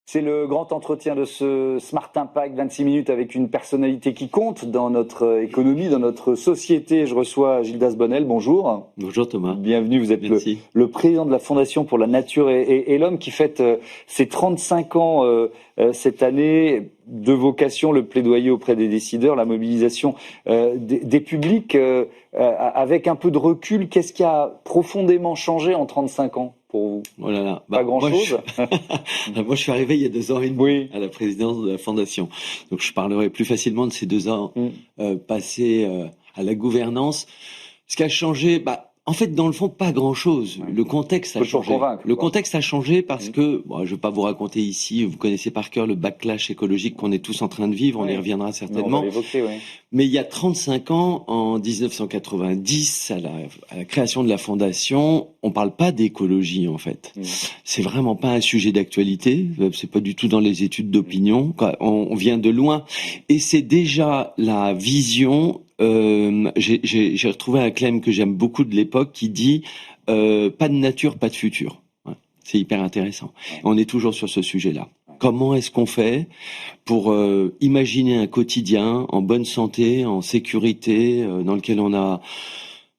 C'est le grand entretien de ce Smart Impact, 26 minutes avec une personnalité qui compte dans notre économie, dans notre société. Je reçois Gildas Bonnel, bonjour. Bonjour Thomas. Bienvenue, vous êtes le président de la Fondation pour la nature et l'homme qui fête ses 35 ans cette année. De vocation, le plaidoyer auprès des décideurs, la mobilisation des publics. Avec un peu de recul, qu'est-ce qui a profondément changé en 35 ans pour vous? Oh là là. Pas grand-chose. Moi, je suis arrivé il y a 2 ans et demi à la présidence de la Fondation. Donc, je parlerai plus facilement de ces 2 ans passés à la gouvernance. Ce qui a changé, en fait, dans le fond, pas grand-chose. Le contexte a changé. Le contexte a changé parce que, je ne vais pas vous raconter ici, vous connaissez par cœur le backlash écologique qu'on est tous en train de vivre, on y reviendra certainement. Mais il y a 35 ans, en 1990, à la création de la Fondation, on parle pas d'écologie, en fait. C'est vraiment pas un sujet d'actualité, c'est pas du tout dans les études d'opinion, on vient de loin. Et c'est déjà la vision. J'ai retrouvé un claim que j'aime beaucoup de l'époque qui dit pas de nature, pas de futur. C'est hyper intéressant. On est toujours sur ce sujet-là. Comment est-ce qu'on fait pour imaginer un quotidien en bonne santé, en sécurité, dans lequel on a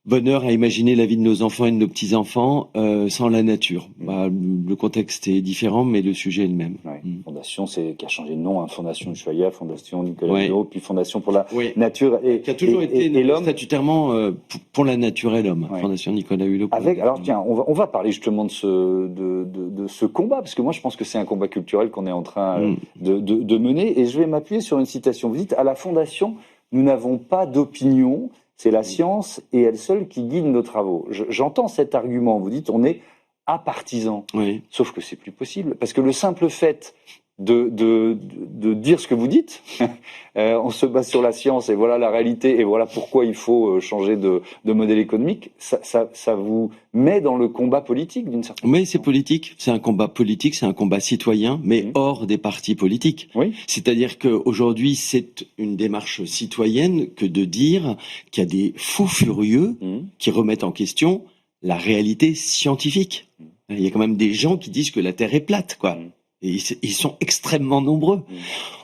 bonheur à imaginer la vie de nos enfants et de nos petits-enfants sans la nature. Le contexte est différent, mais le sujet est le même. Fondation, qui a changé de nom, Fondation Ushuaïa, Fondation Nicolas Hulot, puis Fondation pour la nature et qui a toujours été l'homme. Statutairement pour la nature et l'homme, Fondation Nicolas Hulot. Alors tiens, on va parler justement de ce combat, parce que moi je pense que c'est un combat culturel qu'on est en train de mener, et je vais m'appuyer sur une citation. Vous dites, à la Fondation, nous n'avons pas d'opinion. C'est la science et elle seule qui guide nos travaux. J'entends cet argument. Vous dites, on est apartisan. Sauf que c'est plus possible. Parce que le simple fait de dire ce que vous dites, on se base sur la science et voilà la réalité et voilà pourquoi il faut changer de modèle économique, ça vous met dans le combat politique d'une certaine façon. Mais c'est politique, c'est un combat politique, c'est un combat citoyen, mais hors des partis politiques. C'est-à-dire qu'aujourd'hui, c'est une démarche citoyenne que de dire qu'il y a des fous furieux qui remettent en question la réalité scientifique. Il y a quand même des gens qui disent que la Terre est plate, quoi. Et ils sont extrêmement nombreux.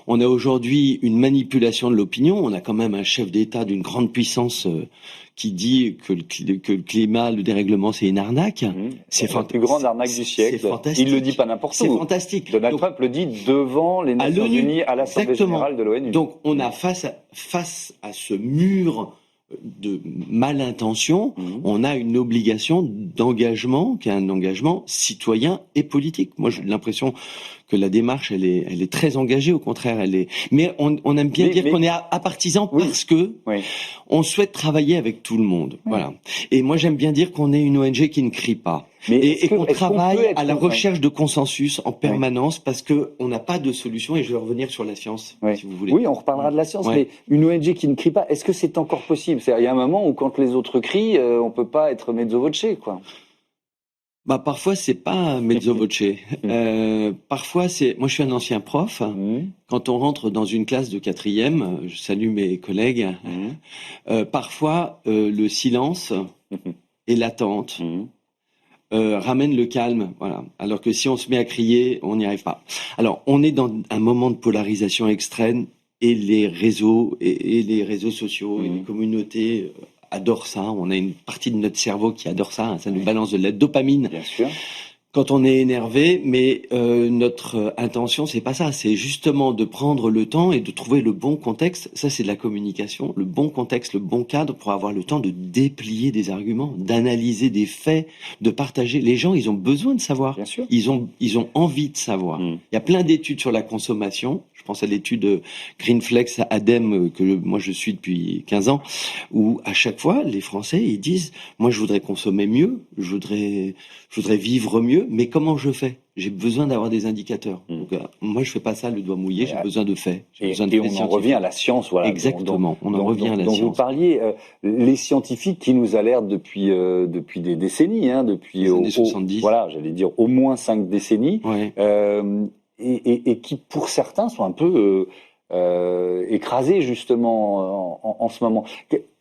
On a aujourd'hui une manipulation de l'opinion. On a quand même un chef d'État d'une grande puissance qui dit que le climat, le dérèglement, c'est une arnaque. C'est la plus grande arnaque du siècle. C'est fantastique. Il le dit pas n'importe où. C'est fantastique. Donald Trump le dit devant les Nations Unies à l'Assemblée générale de l'ONU. Donc on a face à ce mur de malintention, on a une obligation d'engagement, qui est un engagement citoyen et politique. Moi, j'ai l'impression que la démarche, elle est très engagée, au contraire, mais on aime bien dire qu'on est apartisan parce que on souhaite travailler avec tout le monde. Voilà. Et moi, j'aime bien dire qu'on est une ONG qui ne crie pas. Et qu'on travaille à la recherche de consensus en permanence parce que on n'a pas de solution, et je vais revenir sur la science, si vous voulez. Oui, on reparlera de la science, mais une ONG qui ne crie pas, est-ce que c'est encore possible? Il y a un moment où quand les autres crient, on peut pas être mezzo voce, quoi. Parfois c'est pas mezzo voce. Parfois moi je suis un ancien prof. Quand on rentre dans une classe de 4e, je salue mes collègues, parfois le silence et l'attente ramène le calme, voilà. Alors que si on se met à crier, on n'y arrive pas. Alors, on est dans un moment de polarisation extrême et les réseaux et les réseaux sociaux et les communautés adorent ça. On a une partie de notre cerveau qui adore ça. Ça nous balance de la dopamine. Bien sûr. Quand on est énervé, mais notre intention, c'est pas ça. C'est justement de prendre le temps et de trouver le bon contexte. Ça, c'est de la communication. Le bon contexte, le bon cadre pour avoir le temps de déplier des arguments, d'analyser des faits, de partager. Les gens, ils ont besoin de savoir. Bien sûr. Ils ont envie de savoir. Il y a plein d'études sur la consommation. Je pense à l'étude Greenflex ADEME que moi je suis depuis 15 ans, où à chaque fois les Français ils disent moi je voudrais consommer mieux, je voudrais vivre mieux, mais comment je fais? J'ai besoin d'avoir des indicateurs. Donc, moi je fais pas ça le doigt mouillé, j'ai besoin de faits. Et on en revient à la science, voilà. Exactement, on en revient à la science. Donc vous parliez les scientifiques qui nous alertent depuis des décennies, depuis les années 70. Voilà, j'allais dire au moins 5 décennies. Et qui, pour certains, sont un peu écrasés justement en ce moment.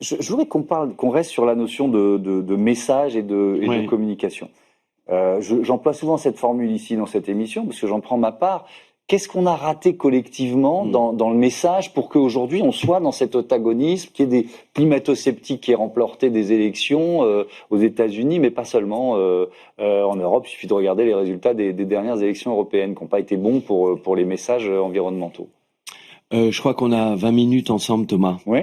Je voudrais qu'on reste sur la notion de message et de communication. J'emploie souvent cette formule ici dans cette émission parce que j'en prends ma part. Qu'est-ce qu'on a raté collectivement dans le message pour qu'aujourd'hui on soit dans cet antagonisme, qu'il y ait des climato-sceptiques qui aient remporté des élections aux États-Unis, mais pas seulement en Europe. Il suffit de regarder les résultats des dernières élections européennes qui n'ont pas été bons pour les messages environnementaux. Je crois qu'on a 20 minutes ensemble, Thomas. Oui.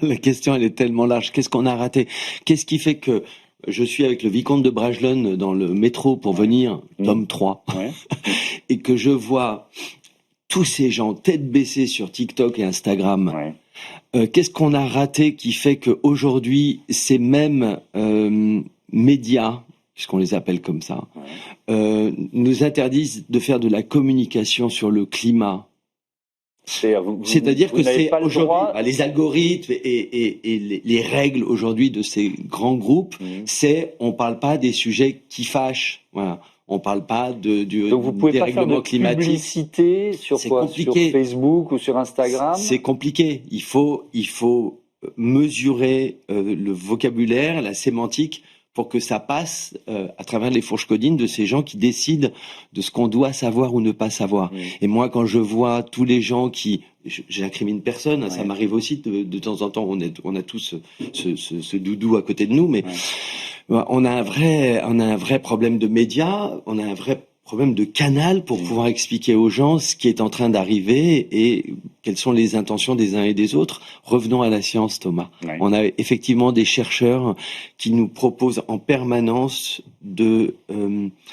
La question, elle est tellement large. Qu'est-ce qu'on a raté? Qu'est-ce qui fait que je suis avec le vicomte de Bragelonne dans le métro pour venir, tome 3, et que je vois tous ces gens tête baissée sur TikTok et Instagram. Qu'est-ce qu'on a raté qui fait qu'aujourd'hui, ces mêmes médias, puisqu'on les appelle comme ça, nous interdisent de faire de la communication sur le climat? C'est-à-dire que c'est aujourd'hui les algorithmes et les règles aujourd'hui de ces grands groupes, on parle pas des sujets qui fâchent. Voilà. On parle pas du dérèglement climatique. Donc vous pouvez pas faire de publicité sur quoi? Sur Facebook ou sur Instagram? C'est compliqué. Il faut mesurer le vocabulaire, la sémantique, pour que ça passe à travers les fourches codines de ces gens qui décident de ce qu'on doit savoir ou ne pas savoir. Et moi, quand je vois tous les gens j'incrimine personne, ça m'arrive aussi de temps en temps, on a tous ce doudou à côté de nous, mais on a un vrai problème de médias, on a un vrai problème de canal pour pouvoir expliquer aux gens ce qui est en train d'arriver et quelles sont les intentions des uns et des autres. Revenons à la science, Thomas. On a effectivement des chercheurs qui nous proposent en permanence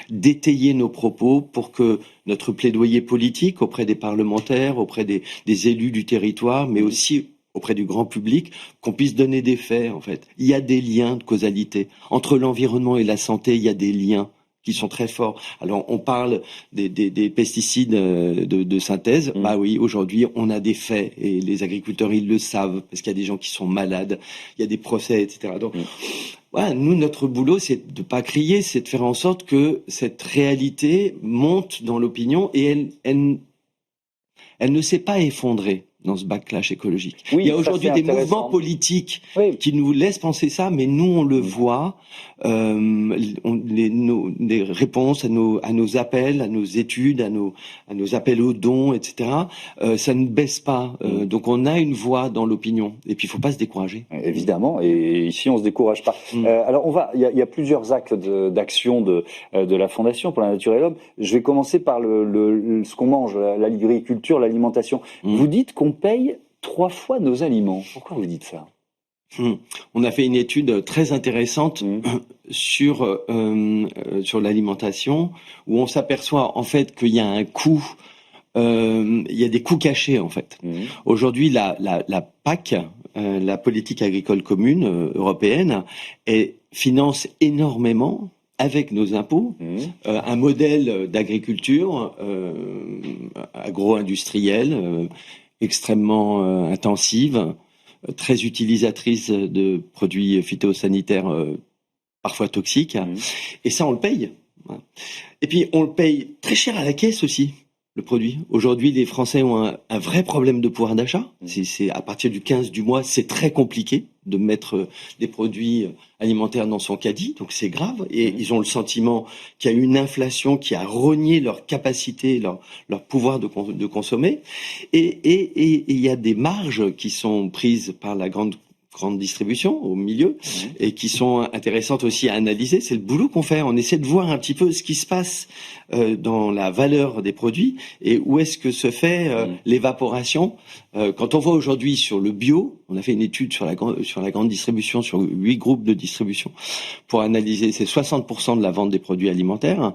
d'étayer nos propos pour que notre plaidoyer politique auprès des parlementaires, auprès des élus du territoire, mais aussi auprès du grand public, qu'on puisse donner des faits, en fait. Il y a des liens de causalité. Entre l'environnement et la santé, il y a des liens qui sont très forts. Alors, on parle des pesticides de synthèse. Bah oui, aujourd'hui, on a des faits et les agriculteurs, ils le savent parce qu'il y a des gens qui sont malades, il y a des procès, etc. Donc, voilà, nous, notre boulot, c'est de pas crier, c'est de faire en sorte que cette réalité monte dans l'opinion et elle ne s'est pas effondrée dans ce backlash écologique. Il y a aujourd'hui des mouvements politiques qui nous laissent penser ça, mais nous, on le voit, les réponses à nos appels, à nos études, à nos appels aux dons, etc., ça ne baisse pas. Donc, on a une voix dans l'opinion. Et puis, il faut pas se décourager. Évidemment. Et ici, on se décourage pas. Alors, il y a plusieurs actes d'action de la Fondation pour la nature et l'homme. Je vais commencer par ce qu'on mange, l'agriculture, l'alimentation. Vous dites qu'on paye 3 fois nos aliments. Pourquoi vous dites ça? On a fait une étude très intéressante sur l'alimentation où on s'aperçoit en fait qu'il y a un coût, il y a des coûts cachés en fait. Aujourd'hui, la PAC, la politique agricole commune européenne, finance énormément avec nos impôts, un modèle d'agriculture agro-industrielle extrêmement intensive, très utilisatrice de produits phytosanitaires parfois toxiques. Et ça, on le paye. Et puis, on le paye très cher à la caisse aussi, le produit. Aujourd'hui, les Français ont un vrai problème de pouvoir d'achat. C'est à partir du 15 du mois, c'est très compliqué de mettre des produits alimentaires dans son caddie, donc c'est grave. Et ils ont le sentiment qu'il y a une inflation qui a rogné leur capacité, leur pouvoir de consommer. Et il y a des marges qui sont prises par la grande distribution au milieu et qui sont intéressantes aussi à analyser. C'est le boulot qu'on fait. On essaie de voir un petit peu ce qui se passe dans la valeur des produits et où est-ce que se fait l'évaporation. Quand on voit aujourd'hui sur le bio, on a fait une étude sur la grande distribution, sur 8 groupes de distribution pour analyser, c'est 60% de la vente des produits alimentaires.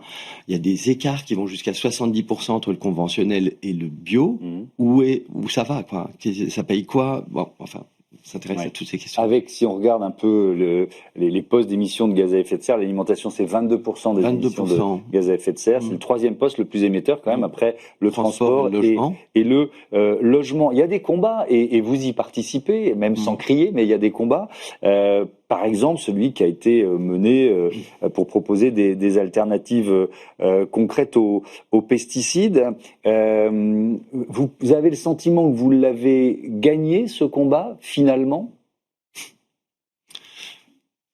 Il y a des écarts qui vont jusqu'à 70% entre le conventionnel et le bio. Où ça va, quoi? Ça paye quoi? Bon, enfin, s'intéresse à toutes ces questions. Si on regarde un peu les postes d'émissions de gaz à effet de serre, l'alimentation c'est 22% des émissions de gaz à effet de serre. C'est le 3e poste le plus émetteur quand même après le transport et le logement. Il y a des combats et vous y participez, même sans crier, mais il y a des combats. Par exemple, celui qui a été mené pour proposer des alternatives concrètes aux pesticides. Vous avez le sentiment que vous l'avez gagné, ce combat, finalement?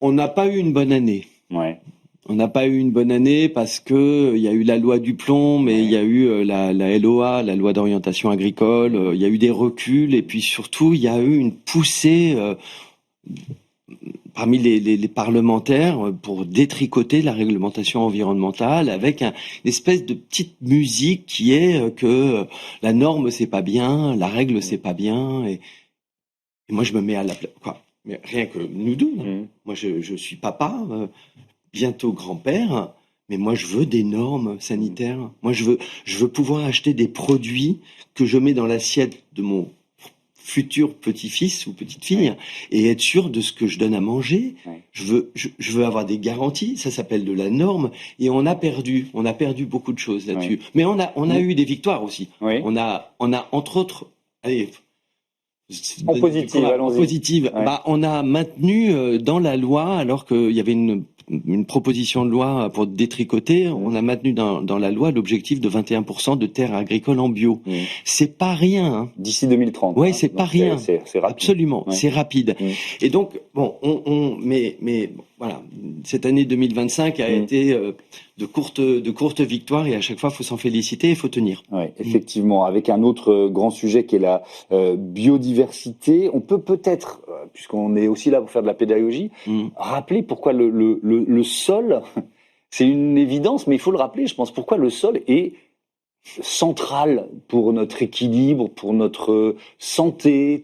On n'a pas eu une bonne année. n'a pas eu une bonne année parce que il y a eu la loi du plomb, mais il y a eu la LOA, la loi d'orientation agricole. Il y a eu des reculs et puis surtout il y a eu une poussée parmi les parlementaires pour détricoter la réglementation environnementale avec une espèce de petite musique qui est que la norme c'est pas bien, la règle c'est pas bien et moi je me mets à la place. Mais rien que nous deux. Moi je suis papa, bientôt grand-père, mais moi je veux des normes sanitaires. Moi je veux pouvoir acheter des produits que je mets dans l'assiette de mon futur petit-fils ou petite-fille et être sûr de ce que je donne à manger. Je veux avoir des garanties, ça s'appelle de la norme et on a perdu beaucoup de choses là-dessus. Mais on a eu des victoires aussi. On a entre autres en positive, allons-y. Positive. On a maintenu dans la loi, alors qu'il y avait une proposition de loi pour détricoter, on a maintenu dans la loi l'objectif de 21% de terres agricoles en bio. C'est pas rien. Hein. D'ici 2030. Ouais, c'est pas rien. C'est rapide. Absolument, c'est rapide. Et donc, bon, mais voilà, cette année 2025 a été de courtes victoires et à chaque fois, il faut s'en féliciter et il faut tenir. Oui, effectivement. Avec un autre grand sujet qui est la biodiversité, on peut peut-être, puisqu'on est aussi là pour faire de la pédagogie, rappeler pourquoi le sol, c'est une évidence, mais il faut le rappeler, je pense, pourquoi le sol est central pour notre équilibre, pour notre santé,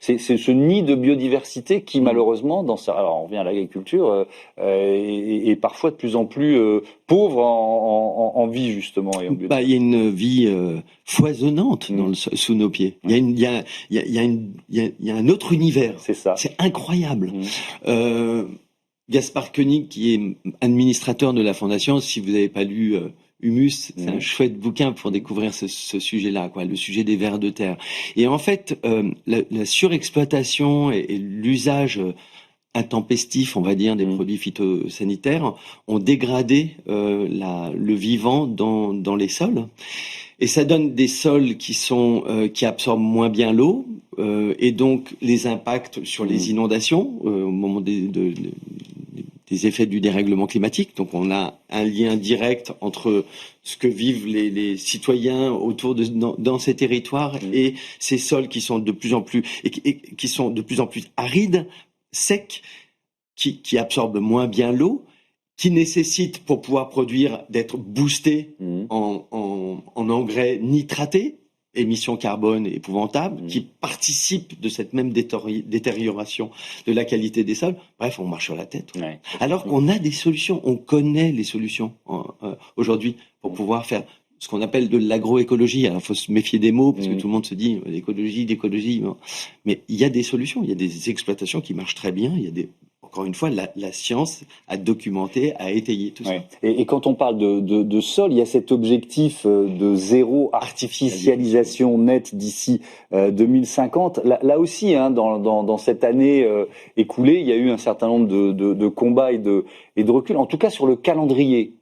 c'est ce nid de biodiversité qui malheureusement, alors on revient à l'agriculture, est parfois de plus en plus pauvre en vie justement. Et il y a une vie foisonnante sous nos pieds. Il y a un autre univers. C'est ça. C'est incroyable. Gaspard Koenig, qui est administrateur de la fondation, si vous n'avez pas lu Humus, c'est un chouette bouquin pour découvrir ce sujet-là, le sujet des vers de terre. Et en fait, la surexploitation et l'usage intempestif, on va dire, des produits phytosanitaires ont dégradé le vivant dans les sols. Et ça donne des sols qui absorbent moins bien l'eau, et donc les impacts sur les inondations au moment des effets du dérèglement climatique. Donc on a un lien direct entre ce que vivent les citoyens autour dans ces territoires et ces sols qui sont de plus en plus qui sont de plus en plus arides, secs, qui absorbent moins bien l'eau, qui nécessitent pour pouvoir produire d'être boostés en engrais nitratés, émissions carbone épouvantables, qui participent de cette même détérioration de la qualité des sols. Bref, on marche sur la tête. Alors qu'on a des solutions, on connaît les solutions aujourd'hui pour pouvoir faire ce qu'on appelle de l'agroécologie. Alors, il faut se méfier des mots, parce que tout le monde se dit d'écologie. Mais il y a des solutions, il y a des exploitations qui marchent très bien, il y a encore une fois, la science a documenté, a étayé tout ça. Et quand on parle de sol, il y a cet objectif de zéro artificialisation nette d'ici 2050. Là aussi, dans cette année écoulée, il y a eu un certain nombre de combats et de recul. En tout cas, sur le calendrier.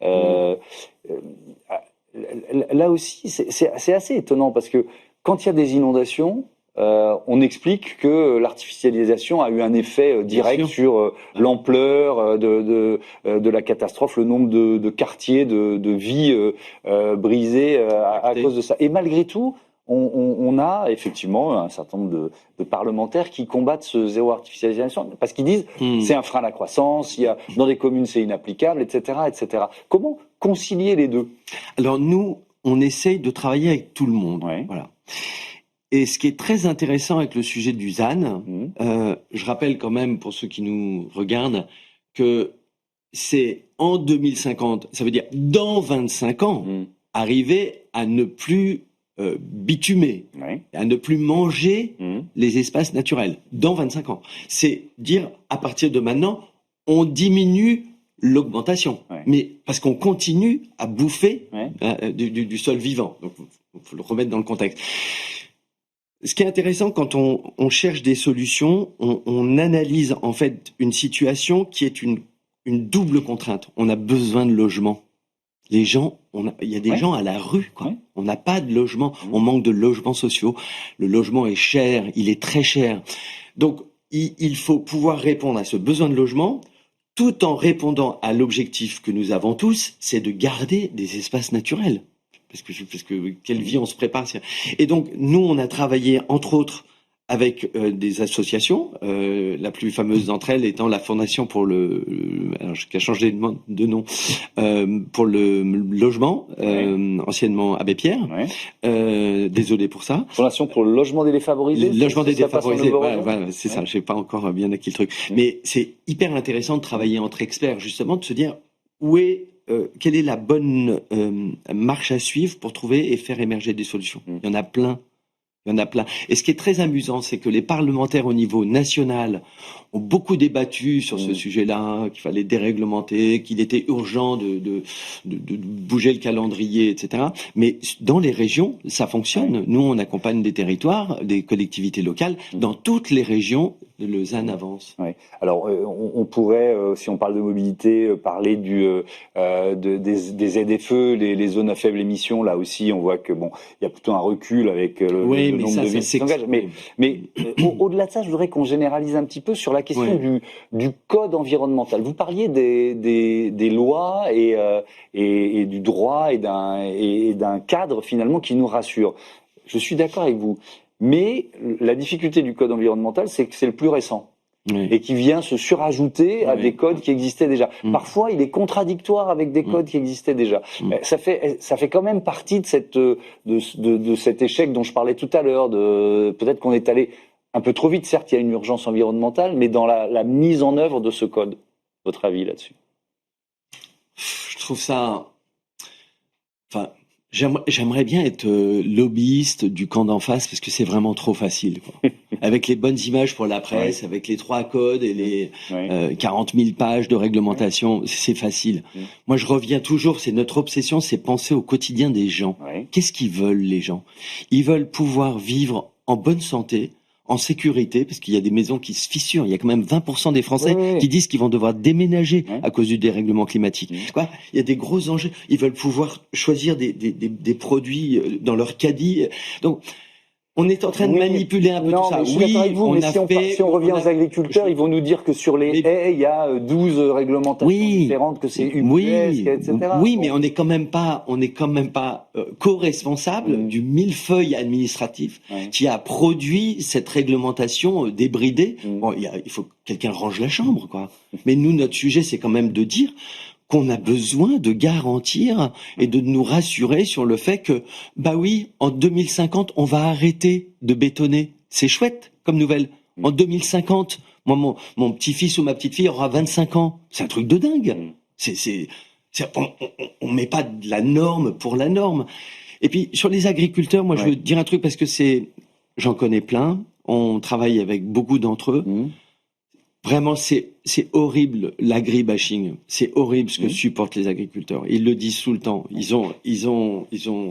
Là aussi, c'est assez étonnant parce que quand il y a des inondations, on explique que l'artificialisation a eu un effet direct sur l'ampleur de la catastrophe, le nombre de quartiers, de vies brisées à cause de ça. Et malgré tout, on a effectivement un certain nombre de parlementaires qui combattent ce zéro artificialisation parce qu'ils disent c'est un frein à la croissance, dans des communes c'est inapplicable, etc., etc. Comment concilier les deux ? Alors nous, on essaye de travailler avec tout le monde. Voilà. Et ce qui est très intéressant avec le sujet du ZAN, je rappelle quand même pour ceux qui nous regardent que c'est en 2050, ça veut dire dans 25 ans, arriver à ne plus bitumer, à ne plus manger les espaces naturels. Dans 25 ans. C'est dire à partir de maintenant, on diminue l'augmentation, mais parce qu'on continue à bouffer du sol vivant. Donc, il faut le remettre dans le contexte. Ce qui est intéressant quand on cherche des solutions, on analyse en fait une situation qui est une double contrainte. On a besoin de logement. Les gens, il y a des gens à la rue, quoi. On n'a pas de logement, on manque de logements sociaux. Le logement est cher, il est très cher. Donc il faut pouvoir répondre à ce besoin de logement tout en répondant à l'objectif que nous avons tous, c'est de garder des espaces naturels. Parce que quelle vie on se prépare. Et donc, nous, on a travaillé, entre autres, avec des associations, la plus fameuse d'entre elles étant la Fondation pour qui a changé de nom, pour le logement, anciennement Abbé Pierre. Désolé pour ça. Fondation pour le logement des défavorisés. Le logement des défavorisés, c'est ça. J'ai pas encore bien acquis le truc. Mais c'est hyper intéressant de travailler entre experts, justement, de se dire quelle est la bonne marche à suivre pour trouver et faire émerger des solutions. Il y en a plein. Et ce qui est très amusant, c'est que les parlementaires au niveau national ont beaucoup débattu sur ce sujet-là, qu'il fallait déréglementer, qu'il était urgent de bouger le calendrier, etc. Mais dans les régions, ça fonctionne. Nous, on accompagne des territoires, des collectivités locales. Dans toutes les régions, le ZAN avance. Alors, on pourrait, si on parle de mobilité, parler des ZFE, les zones à faible émission. Là aussi, on voit que il y a plutôt un recul avec le nombre de villes qui s'engagent. Mais au-delà de ça, je voudrais qu'on généralise un petit peu sur la question du code environnemental. Vous parliez des lois et du droit et d'un cadre finalement qui nous rassure. Je suis d'accord avec vous. Mais la difficulté du code environnemental, c'est que c'est le plus récent. Et qui vient se surajouter à des codes qui existaient déjà. Parfois, il est contradictoire avec des codes qui existaient déjà. Ça fait quand même partie de cet échec dont je parlais tout à l'heure. Peut-être qu'on est allé un peu trop vite. Certes, il y a une urgence environnementale, mais dans la mise en œuvre de ce code. Votre avis là-dessus? Je trouve ça... J'aimerais bien être lobbyiste du camp d'en face parce que c'est vraiment trop facile. Avec les bonnes images pour la presse, avec les 3 codes et les 40 000 pages de réglementation, c'est facile. Moi, je reviens toujours, c'est notre obsession, c'est penser au quotidien des gens. Qu'est-ce qu'ils veulent, les gens? Ils veulent pouvoir vivre en bonne santé, en sécurité, parce qu'il y a des maisons qui se fissurent. Il y a quand même 20% des Français qui disent qu'ils vont devoir déménager à cause du dérèglement climatique. Il y a des gros enjeux. Ils veulent pouvoir choisir des produits dans leur caddie. Donc, on est en train de manipuler un peu tout ça. Je suis d'accord avec vous, si on revient aux agriculteurs, ils vont nous dire que sur les haies, il y a 12 réglementations différentes, que c'est UPS, etc. Oui, mais on n'est quand même pas co-responsable du millefeuille administratif qui a produit cette réglementation débridée. Il faut que quelqu'un range la chambre, quoi. Mais nous, notre sujet, c'est quand même de dire qu'on a besoin de garantir et de nous rassurer sur le fait que, en 2050, on va arrêter de bétonner. C'est chouette comme nouvelle. En 2050, moi, mon petit-fils ou ma petite-fille aura 25 ans. C'est un truc de dingue. On met pas de la norme pour la norme. Et puis, sur les agriculteurs, moi, je veux dire un truc parce que j'en connais plein. On travaille avec beaucoup d'entre eux. Vraiment, c'est horrible l'agribashing. C'est horrible ce que supportent les agriculteurs. Ils le disent tout le temps. Ils ont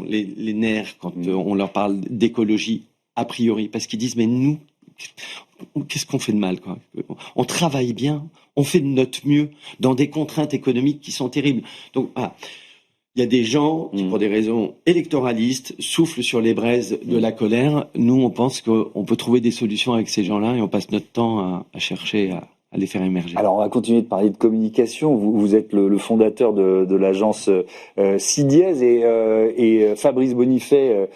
les nerfs quand on leur parle d'écologie a priori, parce qu'ils disent mais nous, qu'est-ce qu'on fait de mal, quoi? On travaille bien, on fait de notre mieux dans des contraintes économiques qui sont terribles. Donc il y a des gens qui, pour des raisons électoralistes, soufflent sur les braises de la colère. Nous, on pense qu'on peut trouver des solutions avec ces gens-là et on passe notre temps à chercher à les faire émerger. Alors, on va continuer de parler de communication. Vous êtes le fondateur de l'agence CIDIES et Fabrice Bonifay,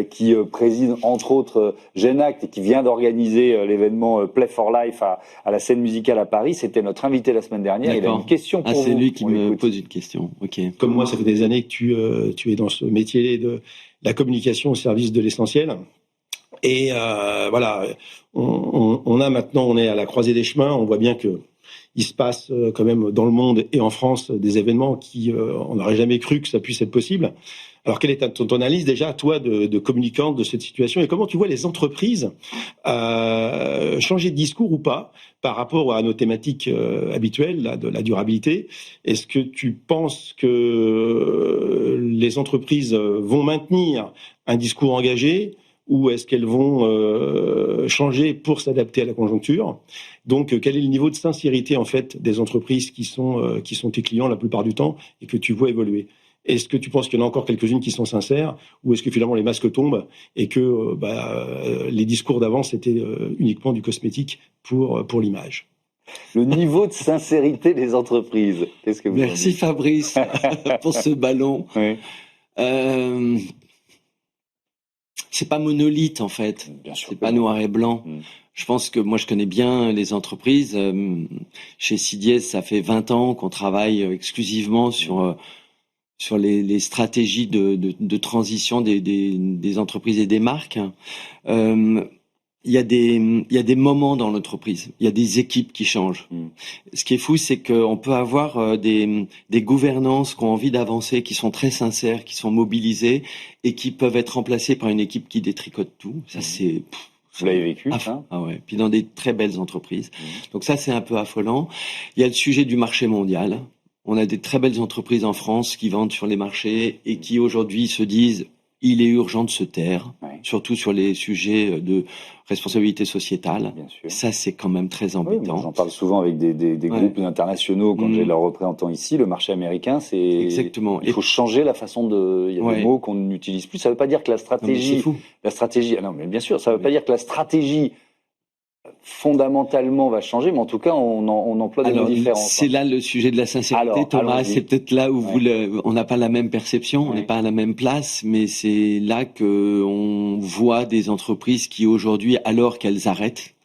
qui préside entre autres GenAct et qui vient d'organiser l'événement Play for Life à la scène musicale à Paris. C'était notre invité la semaine dernière. Il a une question pour vous. C'est lui qui me pose une question. Ok. Comme moi, ça fait des années que tu es dans ce métier de la communication au service de l'essentiel. Et voilà, on est à la croisée des chemins. On voit bien que il se passe quand même dans le monde et en France des événements qui on n'aurait jamais cru que ça puisse être possible. Alors, quelle est ton analyse déjà, toi, de communicante de cette situation, et comment tu vois les entreprises changer de discours ou pas par rapport à nos thématiques habituelles, là, de la durabilité? Est-ce que tu penses que les entreprises vont maintenir un discours engagé, ou est-ce qu'elles vont changer pour s'adapter à la conjoncture? Donc, quel est le niveau de sincérité en fait des entreprises qui sont tes clients la plupart du temps et que tu vois évoluer? Est-ce que tu penses qu'il y en a encore quelques-unes qui sont sincères, ou est-ce que finalement les masques tombent et que les discours d'avant c'était uniquement du cosmétique pour l'image? Le niveau de sincérité des entreprises. Qu'est-ce que vous Merci Fabrice pour ce ballon. Oui. C'est pas monolithe en fait. Bien sûr. C'est pas noir et blanc. Je pense que moi je connais bien les entreprises. Chez Sidiez, ça fait 20 ans qu'on travaille exclusivement sur les stratégies de transition des entreprises et des marques. Il y a des moments dans l'entreprise, il y a des équipes qui changent. Ce qui est fou, c'est qu'on peut avoir des gouvernances qui ont envie d'avancer, qui sont très sincères, qui sont mobilisées et qui peuvent être remplacées par une équipe qui détricote tout. Ça, c'est... Vous l'avez vécu, ça ? Ah ouais. Puis dans des très belles entreprises. Donc ça, c'est un peu affolant. Il y a le sujet du marché mondial. On a des très belles entreprises en France qui vendent sur les marchés et qui aujourd'hui se disent il est urgent de se taire, surtout sur les sujets de responsabilité sociétale. Bien sûr. Ça, c'est quand même très embêtant. J'en parle souvent avec des groupes internationaux quand j'ai leurs représentants ici. Le marché américain, c'est... Exactement. Il faut changer la façon de... Il y a des mots qu'on n'utilise plus. Ça ne veut pas dire que la stratégie... Ah non, mais bien sûr, ça ne veut pas dire que la stratégie fondamentalement va changer, mais en tout cas, on emploie des mots différents. C'est là le sujet de la sincérité, Thomas. C'est peut-être là où on n'a pas la même perception, on n'est pas à la même place, mais c'est là que on voit des entreprises qui aujourd'hui, alors qu'elles arrêtent,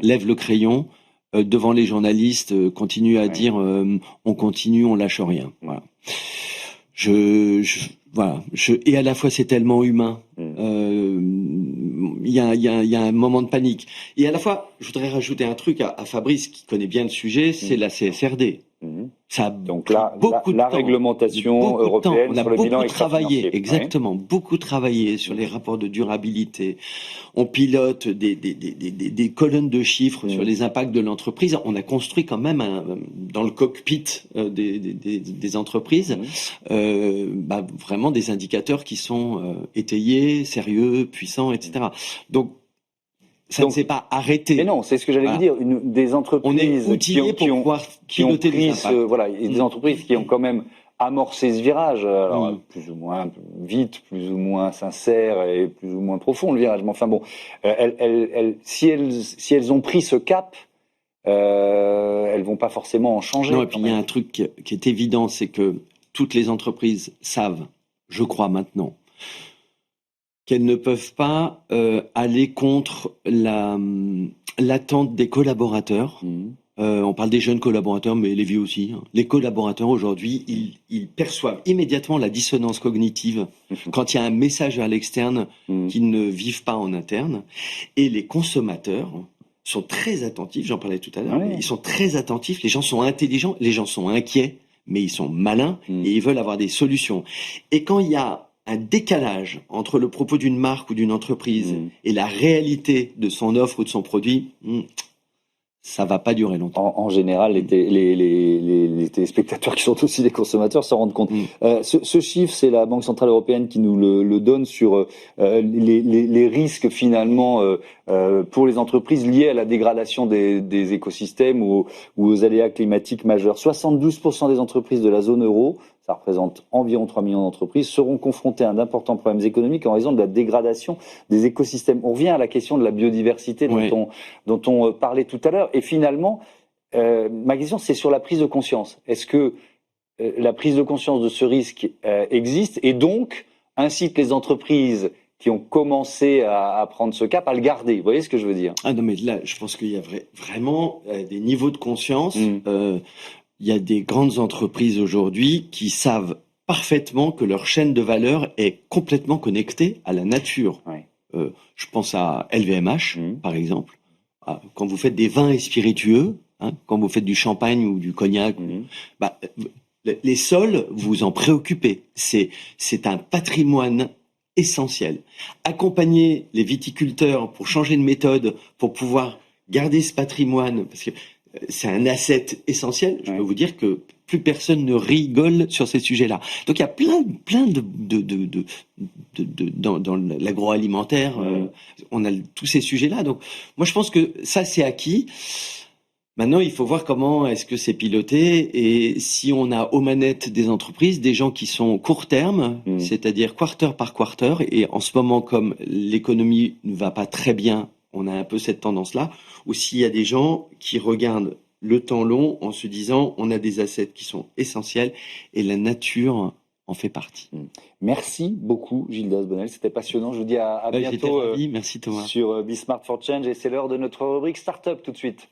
lèvent le crayon devant les journalistes, continuent à dire on continue, on lâche rien. Voilà. Et à la fois c'est tellement humain. Il y a un moment de panique. Et à la fois, je voudrais rajouter un truc à Fabrice qui connaît bien le sujet, c'est la CSRD. Ça a donc la réglementation européenne sur le bilan extra-financier. Exactement, beaucoup travaillé sur les rapports de durabilité. On pilote des colonnes de chiffres sur les impacts de l'entreprise. On a construit quand même dans le cockpit des entreprises vraiment des indicateurs qui sont étayés, sérieux, puissants, etc. Donc ça ne s'est pas arrêté. Mais non, c'est ce que j'allais vous dire. Des entreprises on est outillés pour pouvoir piloter des impacts. Des entreprises qui ont quand même amorcé ce virage, alors plus ou moins vite, plus ou moins sincère et plus ou moins profond le virage. Mais enfin bon, si elles ont pris ce cap, elles vont pas forcément en changer. Non, et puis il y a un truc qui est évident, c'est que toutes les entreprises savent, je crois maintenant, qu'elles ne peuvent pas aller contre l'attente des collaborateurs. On parle des jeunes collaborateurs, mais les vieux aussi. Les collaborateurs, aujourd'hui, ils perçoivent immédiatement la dissonance cognitive quand il y a un message vers l'externe qu'ils ne vivent pas en interne. Et les consommateurs sont très attentifs, j'en parlais tout à l'heure, ils sont très attentifs, les gens sont intelligents, les gens sont inquiets, mais ils sont malins et ils veulent avoir des solutions. Et quand il y a un décalage entre le propos d'une marque ou d'une entreprise et la réalité de son offre ou de son produit, ça va pas durer longtemps. En général, les téléspectateurs qui sont aussi des consommateurs s'en rendent compte. Ce chiffre, c'est la Banque Centrale Européenne qui nous le donne sur les risques finalement pour les entreprises liés à la dégradation des écosystèmes ou aux aléas climatiques majeurs. 72% des entreprises de la zone euro, ça représente environ 3 millions d'entreprises, seront confrontées à d'importants problèmes économiques en raison de la dégradation des écosystèmes. On revient à la question de la biodiversité dont on parlait tout à l'heure. Et finalement, ma question, c'est sur la prise de conscience. Est-ce que la prise de conscience de ce risque existe et donc incite les entreprises qui ont commencé à prendre ce cap à le garder? Vous voyez ce que je veux dire? Ah non, mais là, je pense qu'il y a vraiment des niveaux de conscience. Il y a des grandes entreprises aujourd'hui qui savent parfaitement que leur chaîne de valeur est complètement connectée à la nature. Je pense à LVMH, par exemple. Quand vous faites des vins et spiritueux, quand vous faites du champagne ou du cognac, les sols, vous en préoccupez. C'est un patrimoine essentiel. Accompagner les viticulteurs pour changer de méthode, pour pouvoir garder ce patrimoine, parce que c'est un asset essentiel. Je peux vous dire que plus personne ne rigole sur ces sujets-là. Donc il y a plein dans l'agroalimentaire, on a tous ces sujets-là. Donc moi je pense que ça c'est acquis. Maintenant il faut voir comment est-ce que c'est piloté et si on a aux manettes des entreprises des gens qui sont court terme, c'est-à-dire quarter par quarter. Et en ce moment comme l'économie ne va pas très bien, on a un peu cette tendance-là. Ou s'il y a des gens qui regardent le temps long en se disant on a des assets qui sont essentiels et la nature en fait partie. Merci beaucoup Gildas Bonnel, c'était passionnant. Je vous dis à bientôt Merci Thomas. sur Be Smart for Change et c'est l'heure de notre rubrique Startup tout de suite.